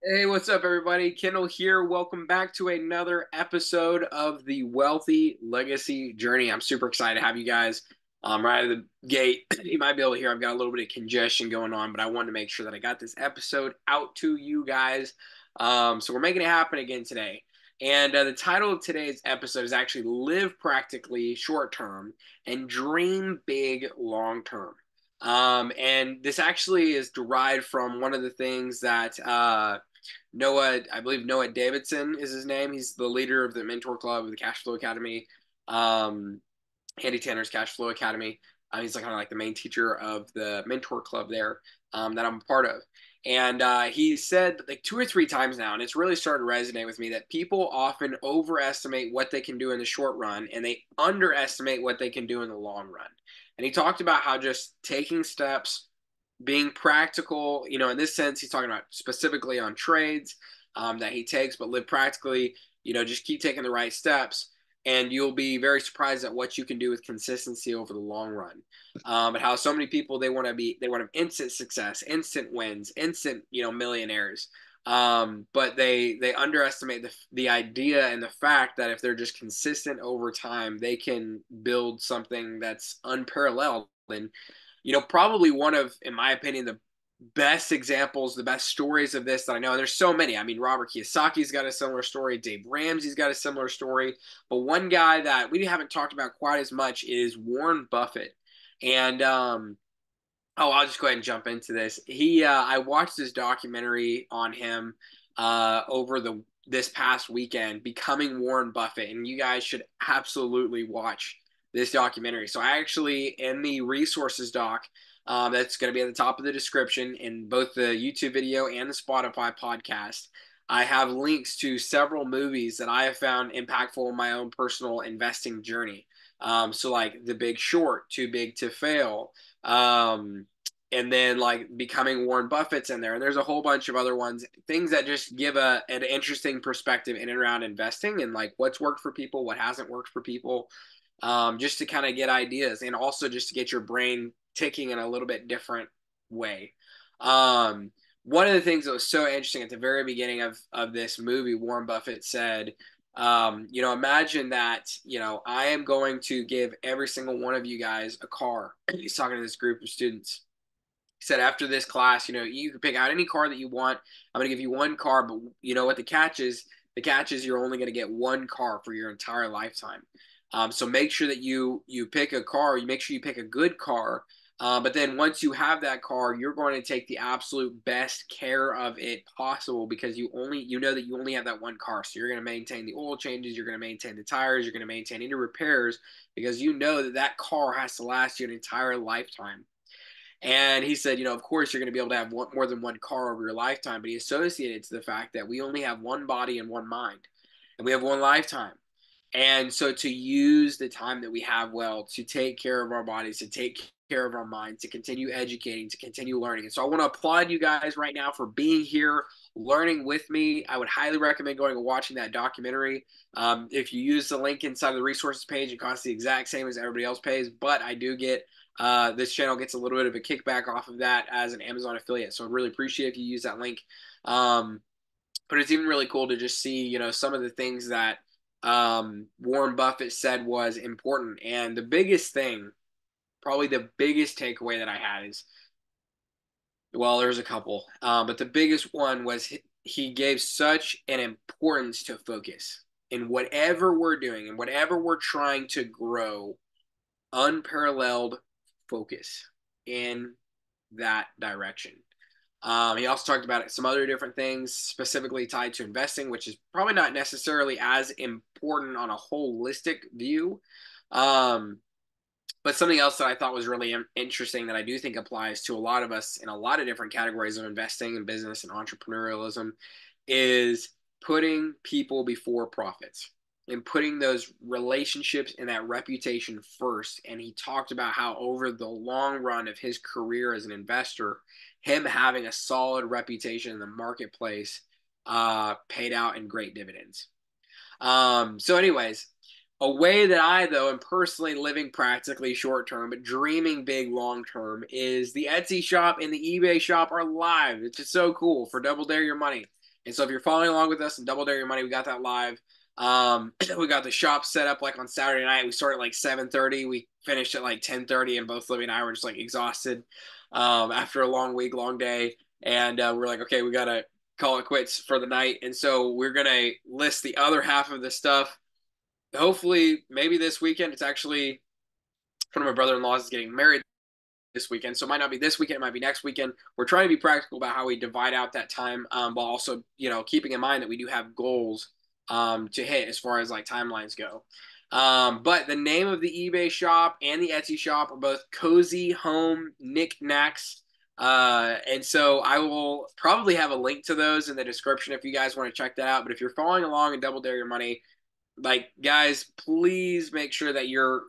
Hey, what's up, everybody? Kendall here. Welcome back to another episode of the Wealthy Legacy Journey. I'm super excited to have you guys right out of the gate. You might be able to hear I've got a little bit of congestion going on, but I wanted to make sure that I got this episode out to you guys. So we're making it happen again today. And the title of today's episode is actually Live Practically Short Term and Dream Big Long Term. And this actually is derived from one of the things that Noah, I believe Noah Davidson is his name. He's the leader of the Mentor Club of the Cash Flow Academy, um, Andy Tanner's Cash Flow Academy. He's like kind of like the main teacher of the Mentor Club there that I'm a part of. And he said like two or three times now, and it's really started to resonate with me that people often overestimate what they can do in the short run and they underestimate what they can do in the long run. And he talked about how just taking steps, being practical, in this sense, he's talking about specifically on trades that he takes, but live practically, just keep taking the right steps. And you'll be very surprised at what you can do with consistency over the long run. And how so many people they want instant success, instant wins, instant, millionaires. But they underestimate the idea and the fact that if they're just consistent over time, they can build something that's unparalleled. And probably one of, in my opinion, the best examples, the best stories of this that I know. And there's so many. I mean, Robert Kiyosaki's got a similar story. Dave Ramsey's got a similar story. But one guy that we haven't talked about quite as much is Warren Buffett. And I'll just go ahead and jump into this. I watched this documentary on him over the this past weekend, Becoming Warren Buffett, and you guys should absolutely watch this documentary. So I actually, in the resources doc, that's going to be at the top of the description in both the YouTube video and the Spotify podcast. I have links to several movies that I have found impactful in my own personal investing journey. So like The Big Short, Too Big to Fail, and then like Becoming Warren Buffett's in there. And there's a whole bunch of other ones, things that just give an interesting perspective in and around investing and like what's worked for people, what hasn't worked for people, just to kind of get ideas and also just to get your brain ticking in a little bit different way. Um, One of the things that was so interesting at the very beginning of this movie, Warren Buffett said, imagine that, I am going to give every single one of you guys a car. He's talking to this group of students. He said, after this class, you can pick out any car that you want. I'm going to give you one car, but you know what the catch is? The catch is you're only going to get one car for your entire lifetime. So make sure that you pick a car. You make sure you pick a good car. But then once you have that car, you're going to take the absolute best care of it possible because you know that you only have that one car. So you're going to maintain the oil changes, you're going to maintain the tires, you're going to maintain any repairs because you know that that car has to last you an entire lifetime. And he said, of course, you're going to be able to have more than one car over your lifetime, but he associated to the fact that we only have one body and one mind, and we have one lifetime. And so to use the time that we have well to take care of our bodies, to take care of our minds, to continue educating, to continue learning. And so I want to applaud you guys right now for being here, learning with me. I would highly recommend going and watching that documentary. If you use the link inside of the resources page, it costs the exact same as everybody else pays, but I do get this channel gets a little bit of a kickback off of that as an Amazon affiliate. So I really appreciate if you use that link. Um, but it's even really cool to just see, some of the things that Warren Buffett said was important. And the biggest thing, probably the biggest takeaway that I had is, well, there's a couple, but the biggest one was he gave such an importance to focus in whatever we're doing and whatever we're trying to grow, unparalleled focus in that direction. He also talked about some other different things specifically tied to investing, which is probably not necessarily as important on a holistic view. Um, but something else that I thought was really interesting that I do think applies to a lot of us in a lot of different categories of investing and business and entrepreneurialism is putting people before profits and putting those relationships and that reputation first. And he talked about how over the long run of his career as an investor, him having a solid reputation in the marketplace paid out in great dividends. So anyways, a way that I, though, am personally living practically short term, but dreaming big long term is the Etsy shop and the eBay shop are live. It's just so cool for Double Dare Your Money. And so if you're following along with us in Double Dare Your Money, we got that live. We got the shop set up like on Saturday night. We started at like 7:30. We finished at like 10:30, and both Libby and I were just like exhausted after a long week, long day. And we're like, okay, we gotta call it quits for the night. And so we're gonna list the other half of the stuff. Hopefully, maybe this weekend. It's actually one of my brother-in-laws is getting married this weekend. So it might not be this weekend, it might be next weekend. We're trying to be practical about how we divide out that time, while also, keeping in mind that we do have goals to hit as far as like timelines go. But the name of the eBay shop and the Etsy shop are both Cozy Home Knickknacks. And so I will probably have a link to those in the description if you guys want to check that out. But if you're following along and Double Dare Your Money, like, guys, please make sure that you're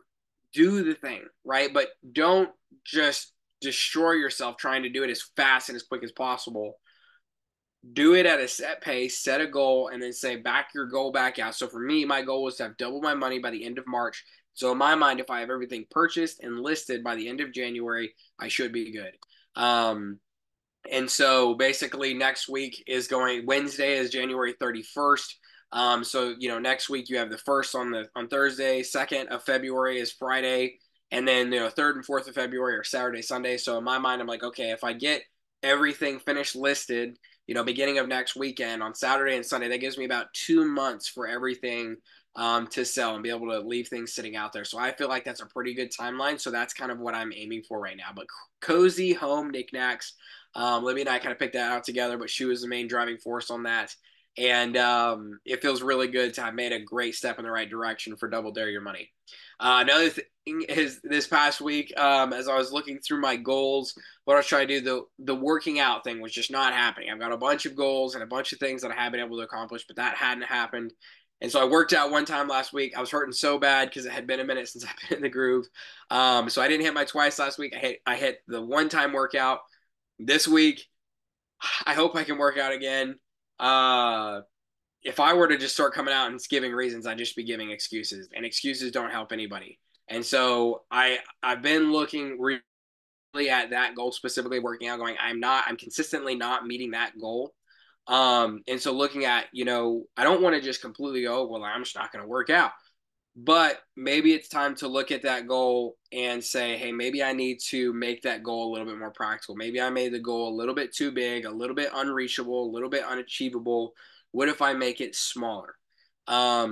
do the thing, right? But don't just destroy yourself trying to do it as fast and as quick as possible. Do it at a set pace, set a goal, and then say back your goal back out. So for me, my goal was to have double my money by the end of March. So in my mind, if I have everything purchased and listed by the end of January, I should be good. And so basically next week is Wednesday is January 31st. So next week you have the first on Thursday, 2nd of February is Friday, and then 3rd and 4th of February are Saturday, Sunday. So in my mind, I'm like, okay, if I get everything finished listed, beginning of next weekend on Saturday and Sunday, that gives me about 2 months for everything to sell and be able to leave things sitting out there. So I feel like that's a pretty good timeline. So that's kind of what I'm aiming for right now. But Cozy Home Knickknacks. Libby and I kind of picked that out together, but she was the main driving force on that. And it feels really good to have made a great step in the right direction for Double Dare Your Money. Another thing is this past week, as I was looking through my goals, what I was trying to do, the working out thing was just not happening. I've got a bunch of goals and a bunch of things that I have been able to accomplish, but that hadn't happened. And so I worked out one time last week. I was hurting so bad because it had been a minute since I've been in the groove. So I didn't hit my twice last week. I hit the one-time workout this week. I hope I can work out again. If I were to just start coming out and giving reasons, I'd just be giving excuses, and excuses don't help anybody. And so I've been looking really at that goal, specifically working out, going, I'm consistently not meeting that goal. And so looking at, I don't want to just completely go, well, I'm just not going to work out. But maybe it's time to look at that goal and say, hey, maybe I need to make that goal a little bit more practical. Maybe I made the goal a little bit too big, a little bit unreachable, a little bit unachievable. What if I make it smaller? I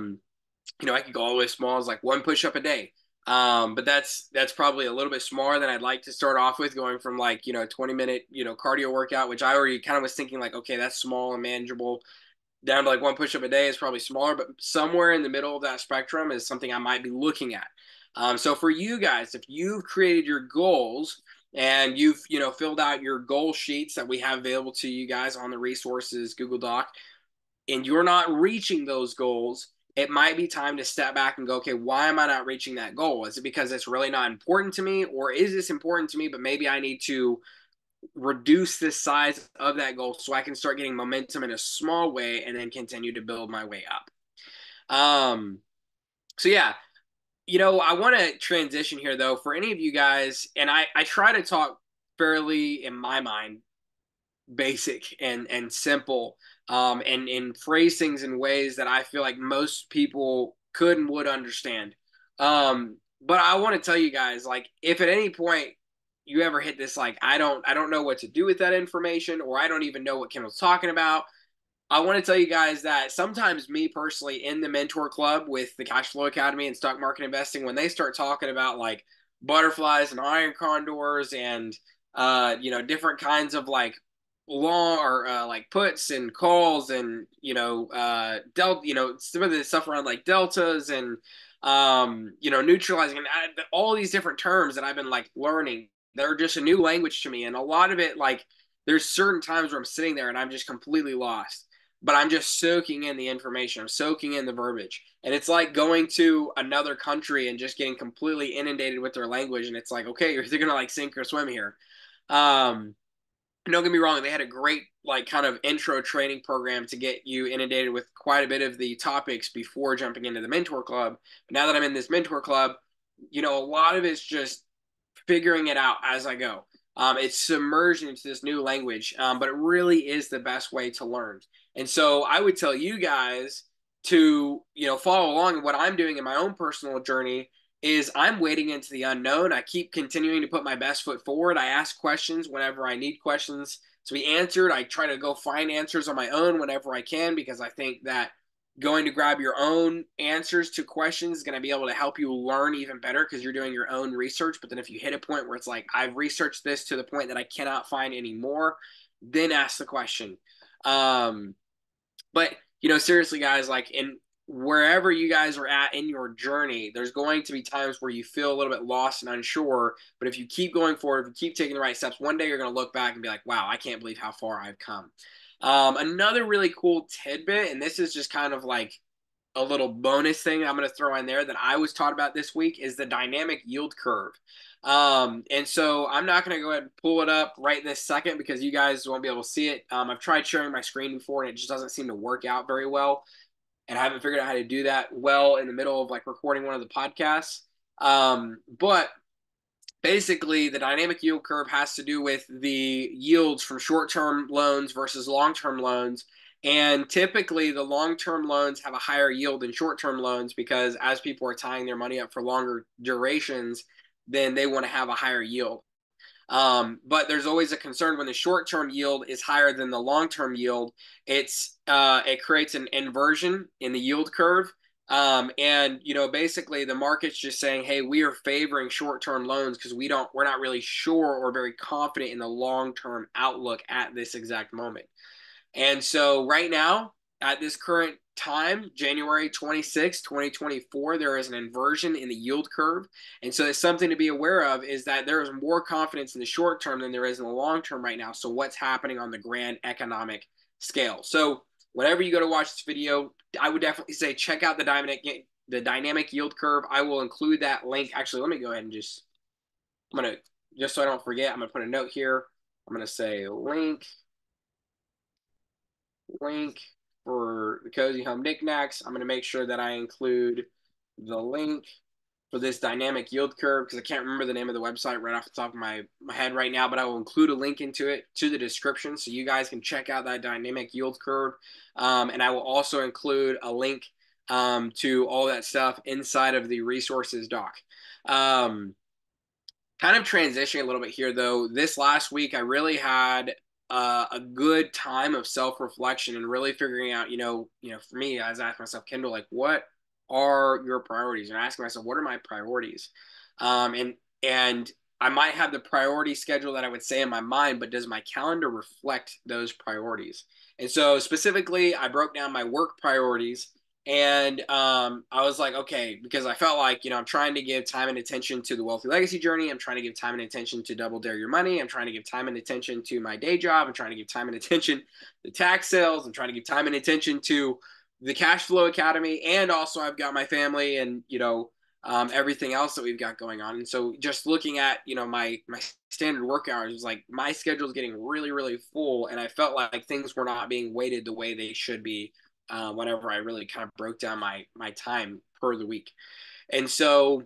could go all the way small as like one push up a day. But that's probably a little bit smaller than I'd like to start off with, going from like, 20-minute, cardio workout, which I already kind of was thinking like, okay, that's small and manageable, down to like one push up a day is probably smaller, but somewhere in the middle of that spectrum is something I might be looking at. So for you guys, if you've created your goals and you've, filled out your goal sheets that we have available to you guys on the resources Google Doc, and you're not reaching those goals, it might be time to step back and go, okay, why am I not reaching that goal? Is it because it's really not important to me, or is this important to me, but maybe I need to reduce the size of that goal so I can start getting momentum in a small way and then continue to build my way up. So yeah, I want to transition here though for any of you guys, and I try to talk fairly, in my mind, basic and simple, and phrase things in ways that I feel like most people could and would understand. But I want to tell you guys, like, if at any point you ever hit this, like, I don't know what to do with that information, or I don't even know what Kendall's talking about, I want to tell you guys that sometimes me personally in the mentor club with the Cash Flow Academy and stock market investing, when they start talking about like butterflies and iron condors and different kinds of like long or like puts and calls and delta, some of the stuff around like deltas and neutralizing and all these different terms that I've been like learning, they're just a new language to me, and a lot of it, like, there's certain times where I'm sitting there and I'm just completely lost, but I'm just soaking in the information. I'm soaking in the verbiage. And it's like going to another country and just getting completely inundated with their language. And it's like, okay, you're either going to like sink or swim here. Don't get me wrong. They had a great like kind of intro training program to get you inundated with quite a bit of the topics before jumping into the mentor club. But now that I'm in this mentor club, a lot of it's just figuring it out as I go. It's submerged into this new language, but it really is the best way to learn. And so I would tell you guys to, follow along in what I'm doing in my own personal journey is I'm wading into the unknown. I keep continuing to put my best foot forward. I ask questions whenever I need questions to be answered. I try to go find answers on my own whenever I can because I think that going to grab your own answers to questions is going to be able to help you learn even better because you're doing your own research. But then if you hit a point where it's like, I've researched this to the point that I cannot find any more, then ask the question. But seriously, guys, like in wherever you guys are at in your journey, there's going to be times where you feel a little bit lost and unsure. But if you keep going forward, if you keep taking the right steps, one day you're going to look back and be like, wow, I can't believe how far I've come. Another really cool tidbit, and this is just kind of like a little bonus thing I'm going to throw in there that I was taught about this week is the dynamic yield curve. And so I'm not going to go ahead and pull it up right this second because you guys won't be able to see it. I've tried sharing my screen before and it just doesn't seem to work out very well. And I haven't figured out how to do that well in the middle of like recording one of the podcasts. But basically, the dynamic yield curve has to do with the yields from short-term loans versus long-term loans. And typically, the long-term loans have a higher yield than short-term loans because as people are tying their money up for longer durations, then they want to have a higher yield. But there's always a concern when the short-term yield is higher than the long-term yield. It creates an inversion in the yield curve. And basically the market's just saying, hey, we are favoring short-term loans because we're not really sure or very confident in the long-term outlook at this exact moment. And so right now, at this current time, January 26, 2024, there is an inversion in the yield curve. And so it's something to be aware of is that there is more confidence in the short term than there is in the long term right now. So what's happening on the grand economic scale? So whenever you go to watch this video, I would definitely say check out the dynamic yield curve. I will include that link. Actually, let me go ahead and just so I don't forget, I'm going to put a note here. I'm going to say link for the Cozy Home Knickknacks. I'm going to make sure that I include the link for this dynamic yield curve because I can't remember the name of the website right off the top of my head right now, but I will include a link into it to the description so you guys can check out that dynamic yield curve. And I will also include a link to all that stuff inside of the resources doc. Kind of transitioning a little bit here, though. This last week, I really had a good time of self-reflection and really figuring out, for me, I was asking myself, Kendall, like, what are your priorities? And asking myself, what are my priorities? And I might have the priority schedule that I would say in my mind, but does my calendar reflect those priorities? And so specifically, I broke down my work priorities and I was like, okay, because I felt like, I'm trying to give time and attention to the Wealthy Legacy journey. I'm trying to give time and attention to Double Dare Your Money. I'm trying to give time and attention to my day job. I'm trying to give time and attention to tax sales. I'm trying to give time and attention to the Cash Flow Academy. And also I've got my family and, everything else that we've got going on. And so just looking at, my standard work hours was like, my schedule is getting really, really full. And I felt like things were not being weighted the way they should be whenever I really kind of broke down my time per the week. And so,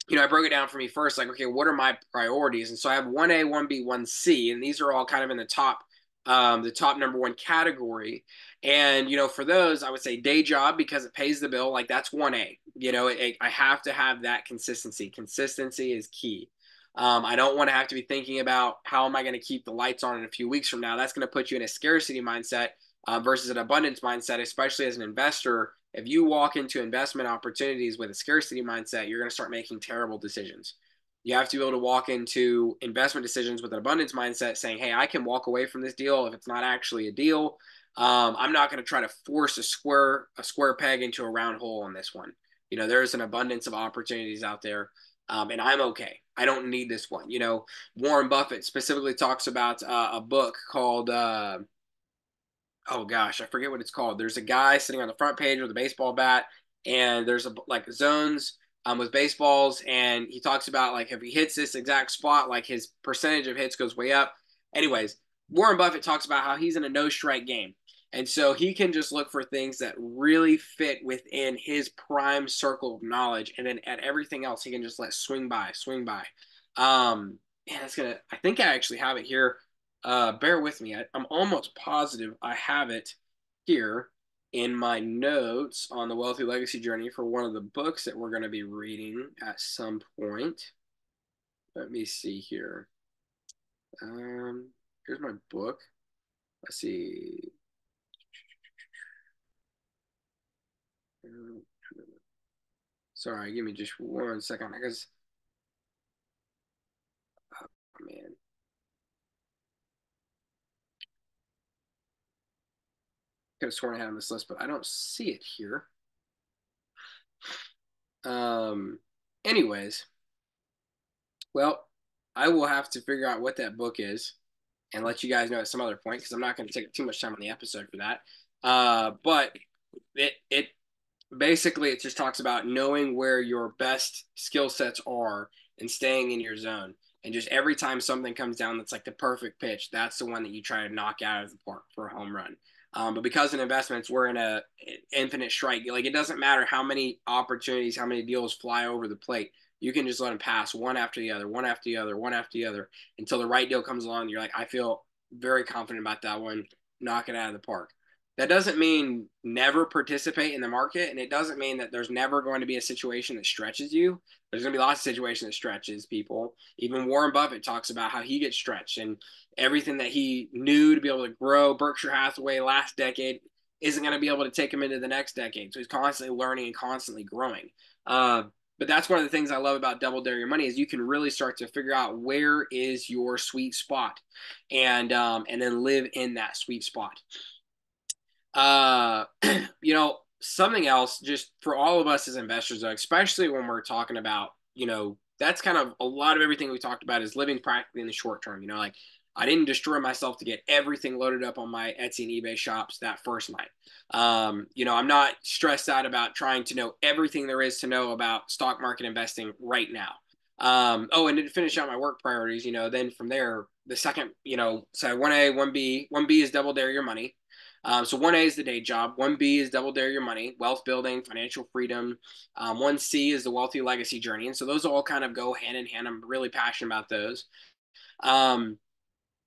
I broke it down for me first, like, okay, what are my priorities? And so I have 1A, 1B, 1C, and these are all kind of in the top number one category. And, for those, I would say day job because it pays the bill. Like that's 1A, I have to have that consistency. Consistency is key. I don't want to have to be thinking about how am I going to keep the lights on in a few weeks from now. That's going to put you in a scarcity mindset versus an abundance mindset, especially as an investor. If you walk into investment opportunities with a scarcity mindset, you're going to start making terrible decisions. You have to be able to walk into investment decisions with an abundance mindset saying, hey, I can walk away from this deal if it's not actually a deal. I'm not going to try to force a square peg into a round hole on this one. There's an abundance of opportunities out there. And I'm okay. I don't need this one. Warren Buffett specifically talks about a book called oh gosh, I forget what it's called. There's a guy sitting on the front page with a baseball bat, and there's like zones with baseballs, and he talks about like if he hits this exact spot, like his percentage of hits goes way up. Anyways, Warren Buffett talks about how he's in a no strike game. And so he can just look for things that really fit within his prime circle of knowledge. And then at everything else, he can just let swing by. man, I think I actually have it here. Bear with me. I'm almost positive I have it here in my notes on the Wealthy Legacy Journey for one of the books that we're going to be reading at some point. Let me see here. Um, Here's my book. Let's see. Sorry, give me just 1 second because, oh, man, could have sworn I had on this list, but I don't see it here. Um, Anyways, well, I will have to figure out what that book is and let you guys know at some other point because I'm not going to take too much time on the episode for that. But it basically it just talks about knowing where your best skill sets are and staying in your zone. And just every time something comes down that's like the perfect pitch, that's the one that you try to knock out of the park for a home run. But because in investments, we're in a infinite strike. Like it doesn't matter how many opportunities, how many deals fly over the plate. You can just let them pass one after the other, one after the other, one after the other until the right deal comes along. You're like, I feel very confident about that one. Knock it out of the park. That doesn't mean never participate in the market, and it doesn't mean that there's never going to be a situation that stretches you. There's going to be lots of situations that stretches people. Even Warren Buffett talks about how he gets stretched and everything that he knew to be able to grow Berkshire Hathaway last decade isn't going to be able to take him into the next decade. So he's constantly learning and constantly growing. But that's one of the things I love about Double Dare Your Money is you can really start to figure out where is your sweet spot, and then live in that sweet spot. Uh, something else just for all of us as investors, though, especially when we're talking about, that's kind of a lot of everything we talked about is living practically in the short term. Like I didn't destroy myself to get everything loaded up on my Etsy and eBay shops that first night. I'm not stressed out about trying to know everything there is to know about stock market investing right now. And to finish out my work priorities, then from there, the second, so 1A, 1B, 1B is double dare your money. So 1A is the day job. 1B is double dare your money, wealth building, financial freedom. 1C is the wealthy legacy journey. And so those all kind of go hand in hand. I'm really passionate about those. Um,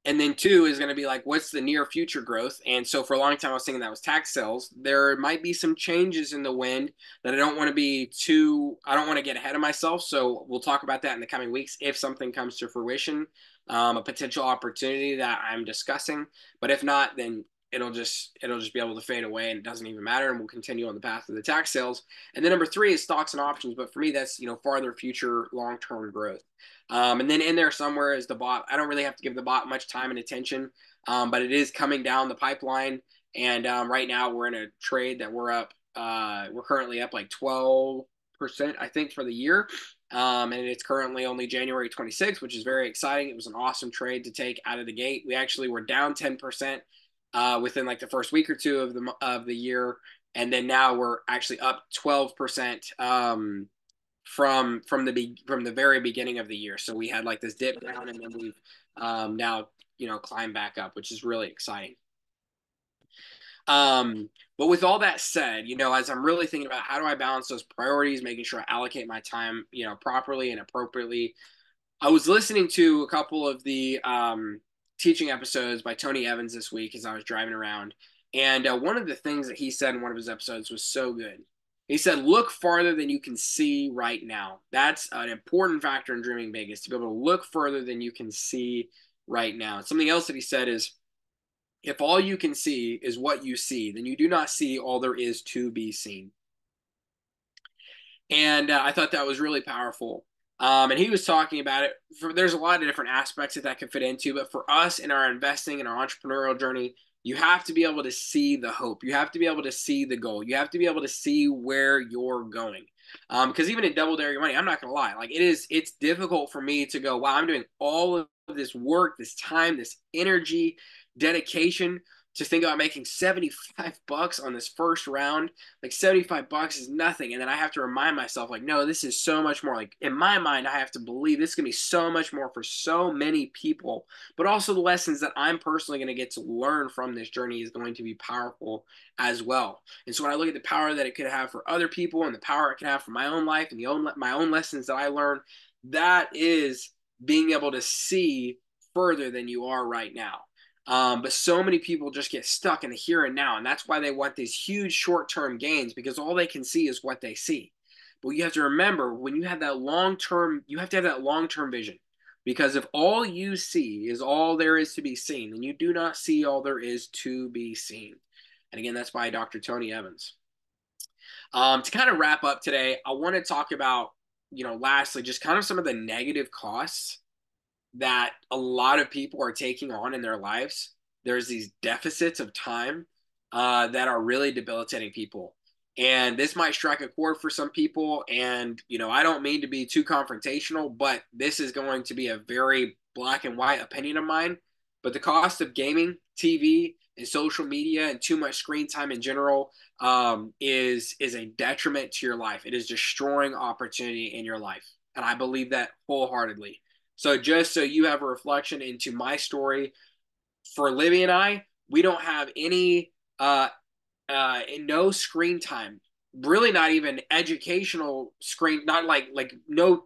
and then 2 is going to be like, what's the near future growth? And so for a long time, I was thinking that was tax sales. There might be some changes in the wind that I don't want to get ahead of myself. So we'll talk about that in the coming weeks if something comes to fruition, a potential opportunity that I'm discussing. But if not, then it'll just be able to fade away and it doesn't even matter. And we'll continue on the path of the tax sales. And then number 3 is stocks and options. But for me, that's, farther future long-term growth. And then in there somewhere is the bot. I don't really have to give the bot much time and attention, but it is coming down the pipeline. And right now we're in a trade that we're up. We're currently up like 12%, I think, for the year. And it's currently only January 26th, which is very exciting. It was an awesome trade to take out of the gate. We actually were down 10% within like the first week or two of the year, and then now we're actually up 12%. From the very beginning of the year. So we had like this dip down, and then we've now climbed back up, which is really exciting. But with all that said, as I'm really thinking about how do I balance those priorities, making sure I allocate my time, properly and appropriately, I was listening to a couple of the teaching episodes by Tony Evans this week as I was driving around. And one of the things that he said in one of his episodes was so good. He said, look farther than you can see right now. That's an important factor in dreaming big, is to be able to look further than you can see right now. Something else that he said is, if all you can see is what you see, then you do not see all there is to be seen. And I thought that was really powerful. And he was talking about it. There's a lot of different aspects that could fit into, but for us in our investing and our entrepreneurial journey, you have to be able to see the hope. You have to be able to see the goal. You have to be able to see where you're going. Because even in Double Dare Your Money, I'm not going to lie, like it's difficult for me to go, wow, I'm doing all of this work, this time, this energy, dedication to think about making $75 on this first round. Like $75 is nothing. And then I have to remind myself, like, no, this is so much more. Like in my mind, I have to believe this is going to be so much more for so many people. But also the lessons that I'm personally going to get to learn from this journey is going to be powerful as well. And so when I look at the power that it could have for other people and the power it can have for my own life and my own lessons that I learned, that is being able to see further than you are right now. But so many people just get stuck in the here and now. And that's why they want these huge short-term gains, because all they can see is what they see. But you have to remember, when you have that long-term, you have to have that long-term vision. Because if all you see is all there is to be seen, then you do not see all there is to be seen. And again, that's by Dr. Tony Evans. To kind of wrap up today, I want to talk about, lastly, just kind of some of the negative costs that a lot of people are taking on in their lives. There's these deficits of time that are really debilitating people. And this might strike a chord for some people. And, I don't mean to be too confrontational, but this is going to be a very black and white opinion of mine. But the cost of gaming, TV, and social media and too much screen time in general is a detriment to your life. It is destroying opportunity in your life. And I believe that wholeheartedly. So just so you have a reflection into my story, for Libby and I, we don't have any no screen time, really not even educational screen, not like no,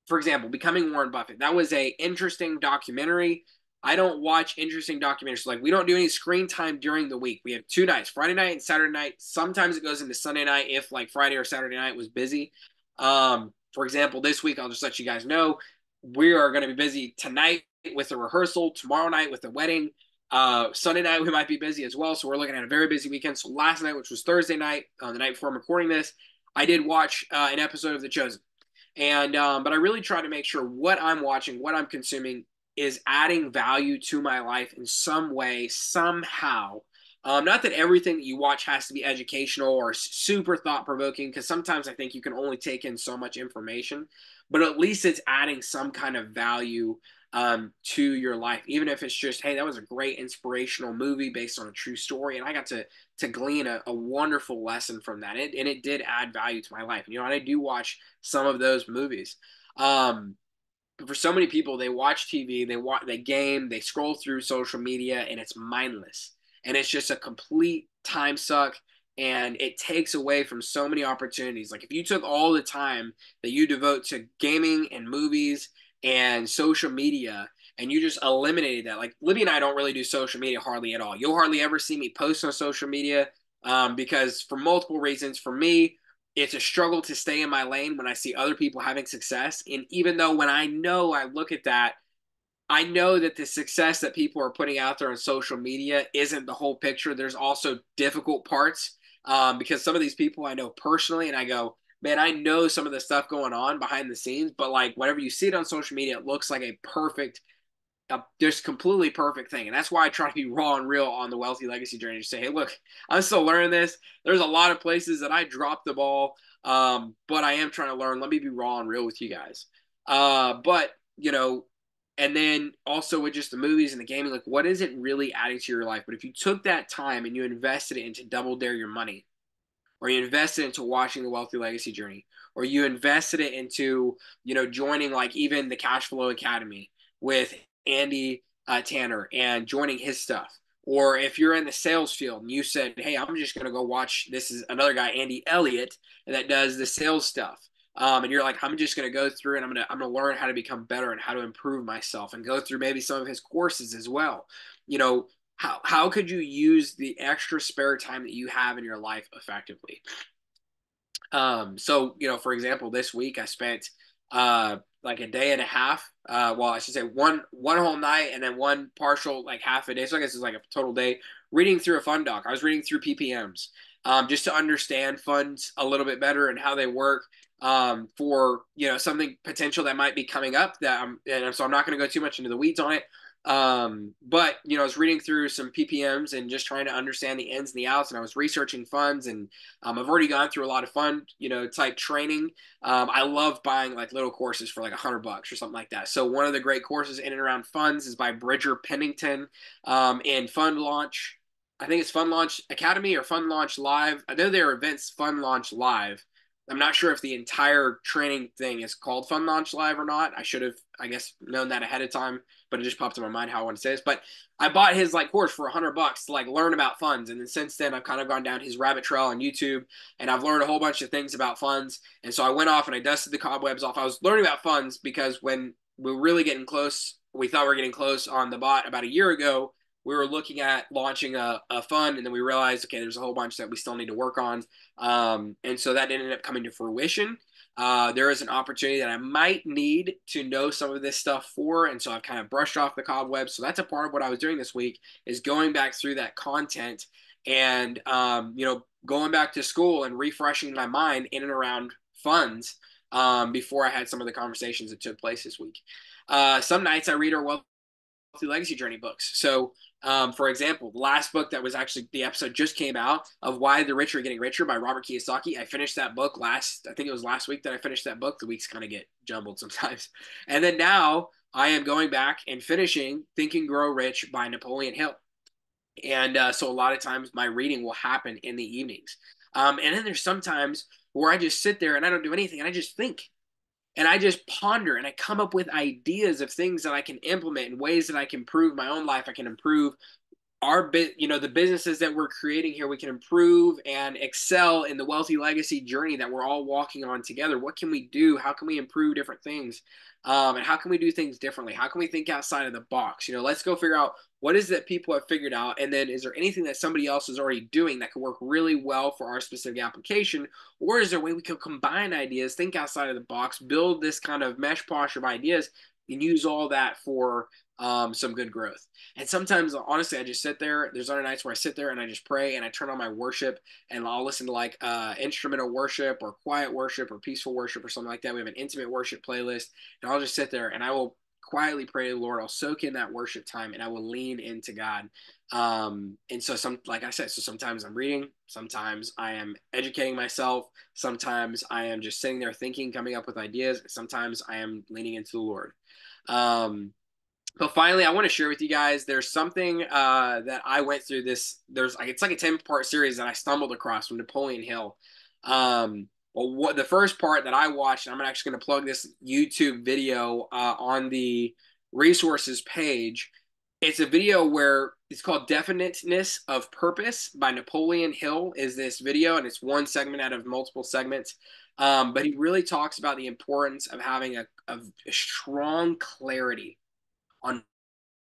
for example, Becoming Warren Buffett. That was a interesting documentary. I don't watch interesting documentaries. Like, we don't do any screen time during the week. We have 2 nights, Friday night and Saturday night. Sometimes it goes into Sunday night if like Friday or Saturday night was busy. For example, this week, I'll just let you guys know, we are going to be busy tonight with a rehearsal, tomorrow night with the wedding. Sunday night, we might be busy as well. So we're looking at a very busy weekend. So last night, which was Thursday night, the night before I'm recording this, I did watch an episode of The Chosen. And but I really try to make sure what I'm watching, what I'm consuming is adding value to my life in some way, somehow. Not that everything that you watch has to be educational or super thought-provoking, because sometimes I think you can only take in so much information, but at least it's adding some kind of value to your life, even if it's just, hey, that was a great inspirational movie based on a true story, and I got to glean a wonderful lesson from that, and it did add value to my life. And I do watch some of those movies. But for so many people, they watch TV, they game, they scroll through social media, and it's mindless. And it's just a complete time suck, and it takes away from so many opportunities. Like, if you took all the time that you devote to gaming and movies and social media, and you just eliminated that. Like, Libby and I don't really do social media hardly at all. You'll hardly ever see me post on social media because for multiple reasons. For me, it's a struggle to stay in my lane when I see other people having success. And even though when I look at that, I know that the success that people are putting out there on social media isn't the whole picture. There's also difficult parts because some of these people I know personally, and I go, man, I know some of the stuff going on behind the scenes, but like whenever you see it on social media, it looks like a perfect just completely perfect thing. And that's why I try to be raw and real on the Wealthy Legacy Journey. Just say, hey, look, I'm still learning this. There's a lot of places that I dropped the ball, but I am trying to learn. Let me be raw and real with you guys. But, and then also with just the movies and the gaming, like, what is it really adding to your life? But if you took that time and you invested it into Double Dare Your Money, or you invested into watching the Wealthy Legacy Journey, or you invested it into, joining like even the Cash Flow Academy with Andy Tanner and joining his stuff. Or if you're in the sales field and you said, hey, I'm just going to go watch, this is another guy, Andy Elliott, that does the sales stuff. And you're like, I'm just going to go through and I'm going to learn how to become better and how to improve myself and go through maybe some of his courses as well. How could you use the extra spare time that you have in your life effectively? So, for example, this week I spent like a day and a half. Well, I should say one whole night and then one partial like half a day. So I guess it's like a total day reading through a fund doc. I was reading through PPMs just to understand funds a little bit better and how they work for something potential that might be coming up so I'm not going to go too much into the weeds on it. But I was reading through some PPMs and just trying to understand the ins and the outs, and I was researching funds, and I've already gone through a lot of fund, type training. I love buying like little courses for like $100 or something like that. So one of the great courses in and around funds is by Bridger Pennington, and Fund Launch. I think it's Fund Launch Academy or Fund Launch Live. I know there are events Fund Launch Live. I'm not sure if the entire training thing is called Fund Launch Live or not. I should have, I guess, known that ahead of time, but it just popped in my mind how I want to say this. But I bought his like course for $100 to like learn about funds. And then since then, I've kind of gone down his rabbit trail on YouTube, and I've learned a whole bunch of things about funds. And so I went off and I dusted the cobwebs off. I was learning about funds because when we're really getting close. We thought we were getting close on the bot about a year ago. We were looking at launching a fund, and then we realized, okay, there's a whole bunch that we still need to work on. And so that ended up coming to fruition. There is an opportunity that I might need to know some of this stuff for, and so I've kind of brushed off the cobwebs. So that's a part of what I was doing this week, is going back through that content and going back to school and refreshing my mind in and around funds before I had some of the conversations that took place this week. Some nights I read our Wealthy Legacy Journey books. So, for example, the last book that was actually, the episode just came out, of Why the Rich Are Getting Richer by Robert Kiyosaki. I finished that book I think it was last week that I finished that book. The weeks kind of get jumbled sometimes. And then now I am going back and finishing Think and Grow Rich by Napoleon Hill. And so a lot of times my reading will happen in the evenings. And then there's sometimes where I just sit there and I don't do anything and I just think and I just ponder and I come up with ideas of things that I can implement in ways that I can improve my own life. I can improve the businesses that we're creating here. We can improve and excel in the wealthy legacy journey that we're all walking on together. What can we do? How can we improve different things? And how can we do things differently? How can we think outside of the box? Let's go figure out what is that people have figured out, and then is there anything that somebody else is already doing that could work really well for our specific application, or is there a way we could combine ideas, think outside of the box, build this kind of mesh posh of ideas, and use all that for some good growth? And sometimes, honestly, I just sit there. There's other nights where I sit there and I just pray and I turn on my worship and I'll listen to like instrumental worship or quiet worship or peaceful worship or something like that. We have an intimate worship playlist, and I'll just sit there and I will quietly pray to the Lord. I'll soak in that worship time and I will lean into God. And so like I said, so sometimes I'm reading, sometimes I am educating myself, sometimes I am just sitting there thinking, coming up with ideas, sometimes I am leaning into the Lord. But finally, I want to share with you guys, there's something that I went through this. It's like a 10-part series that I stumbled across from Napoleon Hill. Well, the first part that I watched, and I'm actually going to plug this YouTube video on the resources page. It's a video where it's called Definiteness of Purpose by Napoleon Hill is this video, and it's one segment out of multiple segments. But he really talks about the importance of having a strong clarity on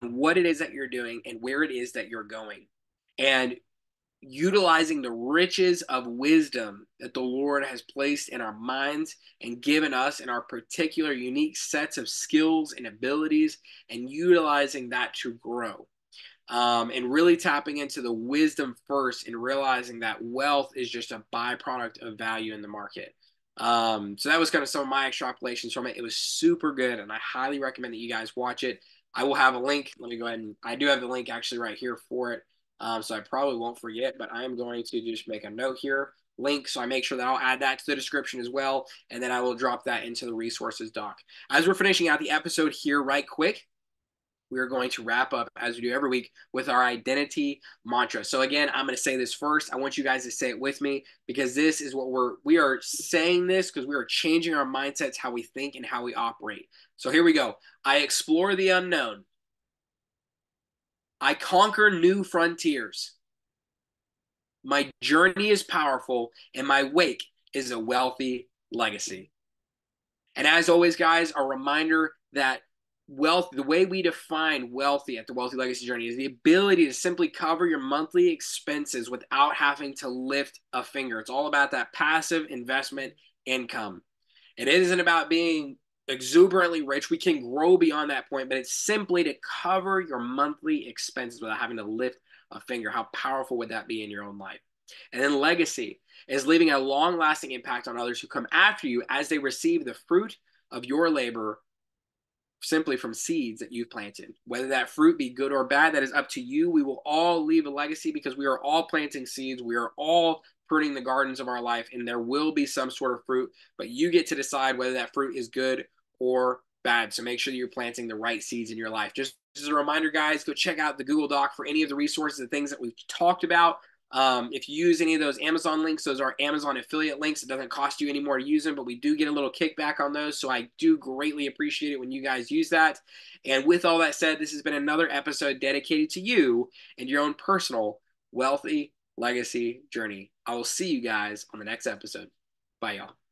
what it is that you're doing and where it is that you're going, and utilizing the riches of wisdom that the Lord has placed in our minds and given us in our particular unique sets of skills and abilities, and utilizing that to grow. And really tapping into the wisdom first and realizing that wealth is just a byproduct of value in the market. So that was kind of some of my extrapolations from it. It was super good, and I highly recommend that you guys watch it. I will have a link. Let me go ahead and I do have the link actually right here for it. So I probably won't forget, but I am going to just make a note here, link, so I make sure that I'll add that to the description as well, and then I will drop that into the resources doc. As we're finishing out the episode here right quick, we're going to wrap up, as we do every week, with our identity mantra. So again, I'm going to say this first. I want you guys to say it with me, because this is what we are saying this because we are changing our mindsets, how we think and how we operate. So here we go. I explore the unknown. I conquer new frontiers. My journey is powerful, and my wake is a wealthy legacy. And as always, guys, a reminder that wealth, the way we define wealthy at the Wealthy Legacy Journey, is the ability to simply cover your monthly expenses without having to lift a finger. It's all about that passive investment income. It isn't about being exuberantly rich. We can grow beyond that point, but it's simply to cover your monthly expenses without having to lift a finger. How powerful would that be in your own life? And then legacy is leaving a long-lasting impact on others who come after you as they receive the fruit of your labor simply from seeds that you've planted. Whether that fruit be good or bad, that is up to you. We will all leave a legacy because we are all planting seeds. We are all pruning the gardens of our life, and there will be some sort of fruit, but you get to decide whether that fruit is good or bad. So make sure that you're planting the right seeds in your life. Just as a reminder, guys, go check out the Google Doc for any of the resources and things that we've talked about. If you use any of those Amazon links, those are Amazon affiliate links. It doesn't cost you any more to use them, but we do get a little kickback on those. So I do greatly appreciate it when you guys use that. And with all that said, this has been another episode dedicated to you and your own personal wealthy legacy journey. I will see you guys on the next episode. Bye, y'all.